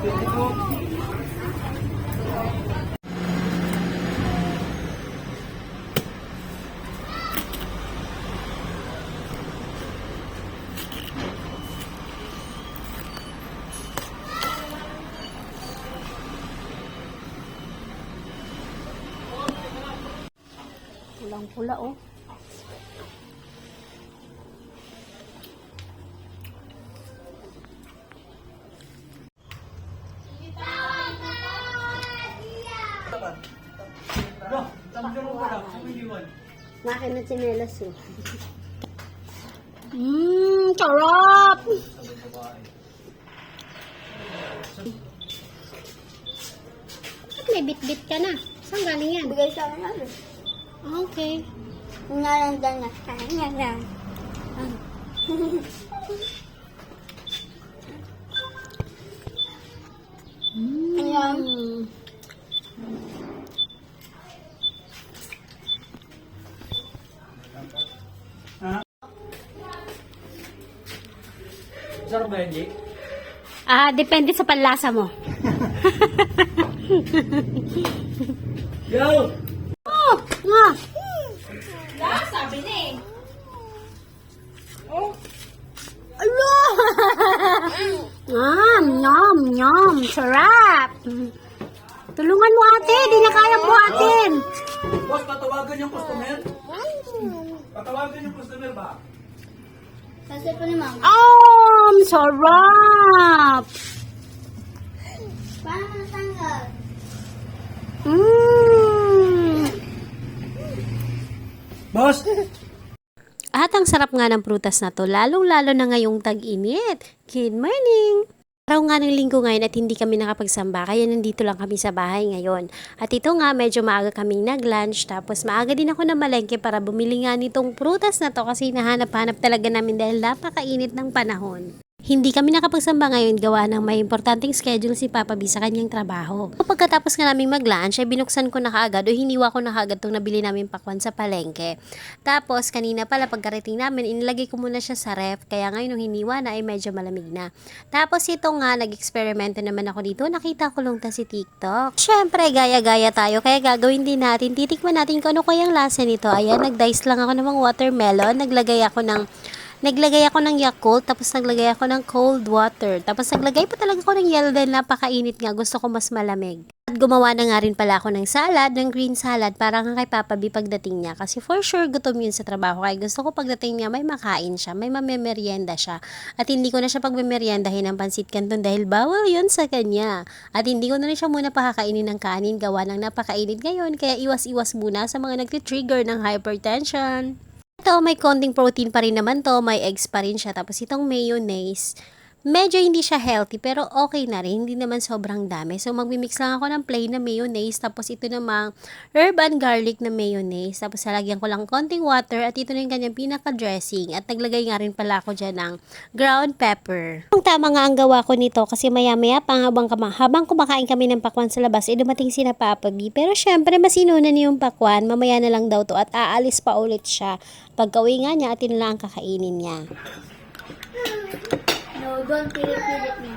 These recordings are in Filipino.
Pulang-pula, oh. Nakin na tsinelas, oh. Sarap! At may bit-bit ka na. Saan galing yan? Bigay sa akin ano. Okay. Nalandan na. Kanya lang. Ayan. Sarap ba yan, Jake? Depende sa panlasa mo. Yo! Oh! Nga! Sabi na eh. Alo! Yum, yum. Sarap! Tulungan mo ate, di na kaya buhatin. Boss, patawagan yung customer? Patawagan yung customer ba? Kasi po ni mama. Sarap! Paano natanggal? Boss! At ang sarap nga ng prutas na to, lalong-lalo na ngayong tag-init. Good morning! Araw nga ng linggo ngayon at hindi kami nakapagsamba, kaya nandito lang kami sa bahay ngayon. At ito nga, medyo maaga kaming nag-lunch, tapos maaga din ako na malengke para bumili nga nitong prutas na to kasi nahanap-hanap talaga namin dahil napakainit ng panahon. Hindi kami nakapagsamba ngayon gawa ng may importanteng schedule si Papa B sa kanyang trabaho. Pagkatapos nga naming mag-lunch ay binuksan ko na kaagad o hiniwa ko na kaagad itong nabili namin pakwan sa palengke. Tapos kanina pala pagkarating namin inilagay ko muna siya sa ref kaya ngayon nung hiniwa na ay medyo malamig na. Tapos ito nga nag-eksperimento naman ako dito, nakita ko lang ta si TikTok. Syempre gaya-gaya tayo kaya gagawin din natin, titikman natin kung ano kayang lasa nito. Ayan, nag-dice lang ako ng mga watermelon, naglagay ako ng Yakult, tapos naglagay ako ng cold water. Tapos naglagay pa talaga ako ng yelo dahil napakainit nga. Gusto ko mas malamig. At gumawa na nga rin pala ako ng salad, ng green salad, para nga kay Papa B pagdating niya. Kasi for sure gutom yun sa trabaho. Kaya gusto ko pagdating niya may makain siya, may mamemerienda siya. At hindi ko na siya pagmemeriendahin ng pansit canton dahil bawal yun sa kanya. At hindi ko na rin siya muna pakakainin ng kanin gawa ng napakainit ngayon. Kaya iwas-iwas muna sa mga nagtitrigger ng hypertension. Ito, may konting protein pa rin naman to, may eggs pa rin siya. Tapos itong mayonnaise, medyo hindi siya healthy pero okay na rin, hindi naman sobrang dami. So magmimix lang ako ng plain na mayonnaise, tapos ito namang herb and garlic na mayonnaise. Tapos lalagyan ko lang konting water at ito na yung kanyang pinaka-dressing. At naglagay nga rin pala ako dyan ng ground pepper. Ang tama nga ang gawa ko nito kasi maya-maya pa habang kumakain kami ng pakwan sa labas, dumating si na Papa B. Pero syempre masinunan niya yung pakwan, mamaya na lang daw to at aalis pa ulit siya. Pagka-uwi nga niya, atin lang ang kakainin niya. No, don't pilit-pilit me.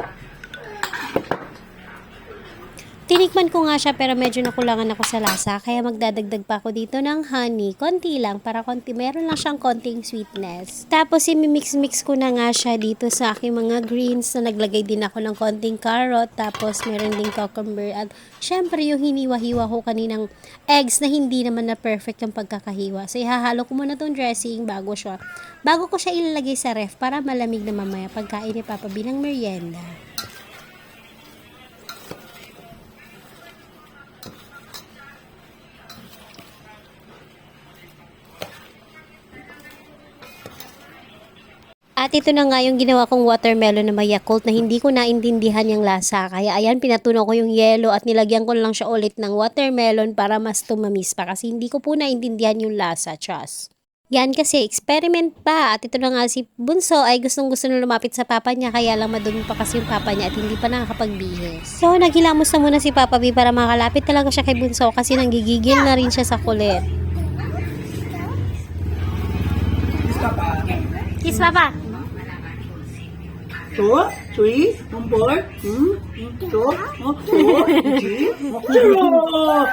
Tinikman ko nga siya pero medyo nakulangan ako sa lasa kaya magdadagdag pa ako dito ng honey. Konti lang para meron lang siyang konting sweetness. Tapos imimix-mix ko na nga siya dito sa aking mga greens na naglagay din ako ng konting carrot. Tapos meron ding cucumber at syempre yung hiniwa-hiwa ko kaninang eggs na hindi naman na perfect yung pagkakahiwa. So ihahalo ko muna tong dressing bago ko siya ilalagay sa ref para malamig na mamaya pagkain ni Papa B ng merienda. At ito na nga yung ginawa kong watermelon na may Yakult na hindi ko naintindihan yung lasa. Kaya ayan, pinatunaw ko yung yelo at nilagyan ko lang siya ulit ng watermelon para mas tumamis pa. Kasi hindi ko po naintindihan yung lasa, trust. Yan kasi, experiment pa. At ito na nga si Bunso ay gustong-gusto na lumapit sa papa niya. Kaya lang madumi pa kasi yung papa niya at hindi pa nakakapagbihis. So, naghilamos na muna si Papa B para makalapit talaga siya kay Bunso kasi nanggigigil na rin siya sa kulit. Kiss Papa! Two, three, 1, 4, two, two, G, zero.